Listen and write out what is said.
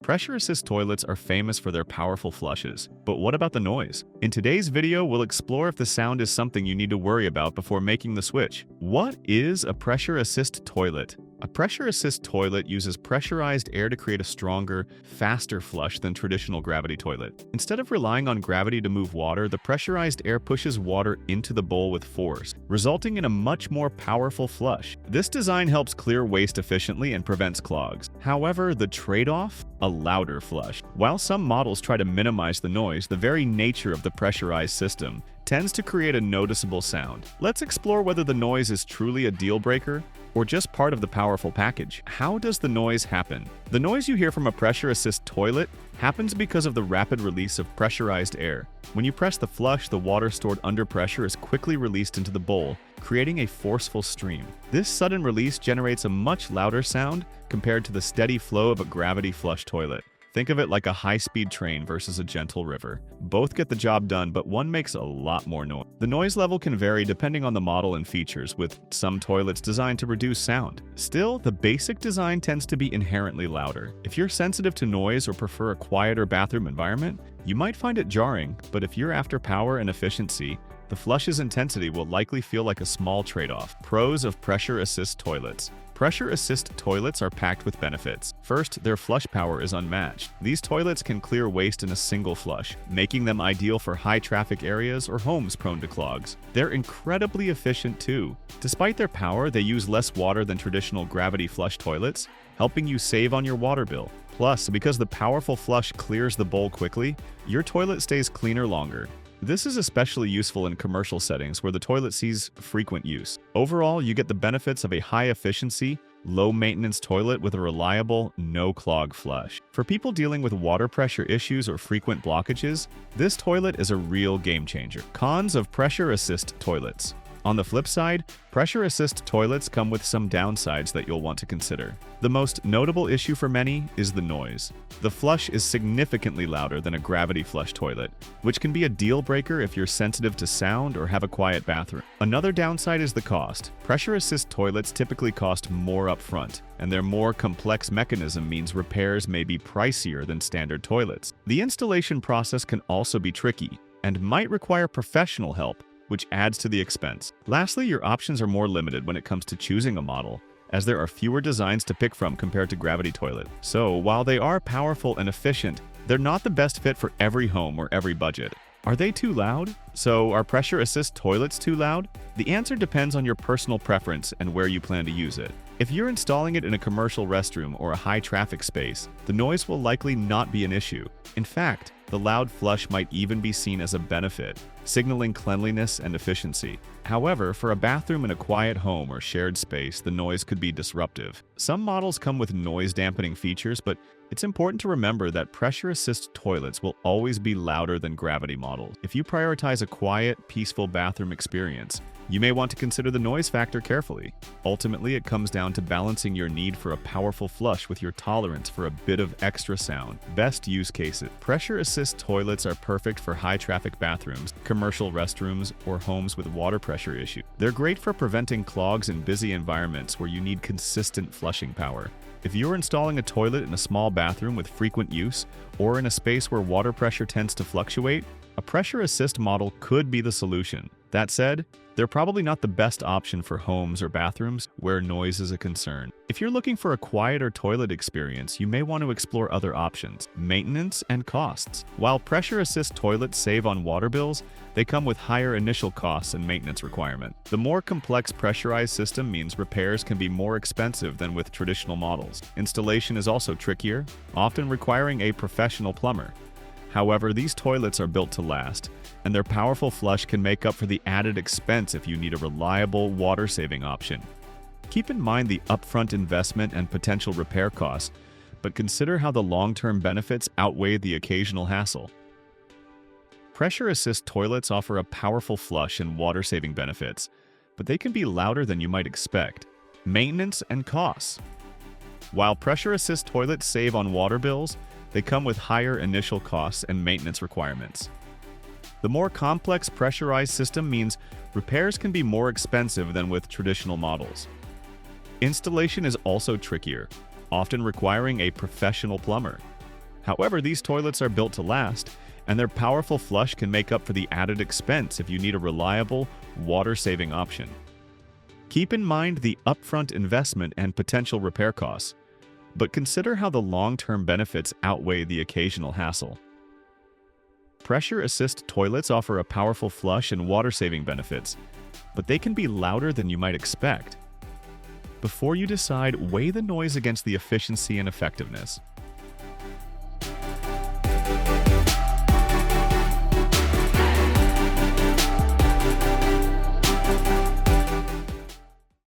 Pressure assist toilets are famous for their powerful flushes, but what about the noise? In today's video, we'll explore if the sound is something you need to worry about before making the switch. What is a pressure assist toilet? A pressure assist toilet uses pressurized air to create a stronger, faster flush than traditional gravity toilet. Instead of relying on gravity to move water, the pressurized air pushes water into the bowl with force, resulting in a much more powerful flush. This design helps clear waste efficiently and prevents clogs. However, the trade-off? A louder flush. While some models try to minimize the noise, the very nature of the pressurized system tends to create a noticeable sound. Let's explore whether the noise is truly a deal breaker or just part of the powerful package. How does the noise happen? The noise you hear from a pressure assist toilet happens because of the rapid release of pressurized air. When you press the flush, the water stored under pressure is quickly released into the bowl, creating a forceful stream. This sudden release generates a much louder sound compared to the steady flow of a gravity flush toilet. Think of it like a high-speed train versus a gentle river. Both get the job done, but one makes a lot more noise. The noise level can vary depending on the model and features, with some toilets designed to reduce sound. Still, the basic design tends to be inherently louder. If you're sensitive to noise or prefer a quieter bathroom environment, you might find it jarring, but if you're after power and efficiency, the flush's intensity will likely feel like a small trade-off. Pros of pressure assist toilets. Pressure assist toilets are packed with benefits. First, their flush power is unmatched. These toilets can clear waste in a single flush, making them ideal for high-traffic areas or homes prone to clogs. They're incredibly efficient too. Despite their power, they use less water than traditional gravity flush toilets, helping you save on your water bill. Plus, because the powerful flush clears the bowl quickly, your toilet stays cleaner longer. This is especially useful in commercial settings where the toilet sees frequent use. Overall, you get the benefits of a high-efficiency, low-maintenance toilet with a reliable, no-clog flush. For people dealing with water pressure issues or frequent blockages, this toilet is a real game-changer. Cons of pressure assist toilets. On the flip side, pressure assist toilets come with some downsides that you'll want to consider. The most notable issue for many is the noise. The flush is significantly louder than a gravity flush toilet, which can be a deal breaker if you're sensitive to sound or have a quiet bathroom. Another downside is the cost. Pressure assist toilets typically cost more upfront, and their more complex mechanism means repairs may be pricier than standard toilets. The installation process can also be tricky and might require professional help, which adds to the expense. Lastly, your options are more limited when it comes to choosing a model, as there are fewer designs to pick from compared to gravity toilet. So, while they are powerful and efficient, they're not the best fit for every home or every budget. Are they too loud? So, are pressure assist toilets too loud? The answer depends on your personal preference and where you plan to use it. If you're installing it in a commercial restroom or a high-traffic space, the noise will likely not be an issue. In fact, the loud flush might even be seen as a benefit, signaling cleanliness and efficiency. However, for a bathroom in a quiet home or shared space, the noise could be disruptive. Some models come with noise-dampening features, but it's important to remember that pressure assist toilets will always be louder than gravity models. If you prioritize a quiet, peaceful bathroom experience, you may want to consider the noise factor carefully. Ultimately, it comes down to balancing your need for a powerful flush with your tolerance for a bit of extra sound. Best use cases. Pressure assist toilets are perfect for high-traffic bathrooms, commercial restrooms, or homes with water pressure issues. They're great for preventing clogs in busy environments where you need consistent flushing power. If you're installing a toilet in a small bathroom with frequent use, or in a space where water pressure tends to fluctuate, a pressure assist model could be the solution. That said, they're probably not the best option for homes or bathrooms where noise is a concern. If you're looking for a quieter toilet experience, you may want to explore other options. Maintenance and costs. While pressure assist toilets save on water bills, they come with higher initial costs and maintenance requirements. The more complex pressurized system means repairs can be more expensive than with traditional models. Installation is also trickier, often requiring a professional plumber. However, these toilets are built to last, and their powerful flush can make up for the added expense if you need a reliable, water-saving option. Keep in mind the upfront investment and potential repair costs, but consider how the long-term benefits outweigh the occasional hassle. Pressure assist toilets offer a powerful flush and water-saving benefits, but they can be louder than you might expect. Maintenance and costs. While pressure assist toilets save on water bills, they come with higher initial costs and maintenance requirements. The more complex pressurized system means repairs can be more expensive than with traditional models. Installation is also trickier, often requiring a professional plumber. However, these toilets are built to last, and their powerful flush can make up for the added expense if you need a reliable, water-saving option. Keep in mind the upfront investment and potential repair costs, but consider how the long-term benefits outweigh the occasional hassle. Pressure assist toilets offer a powerful flush and water-saving benefits, but they can be louder than you might expect. Before you decide, weigh the noise against the efficiency and effectiveness.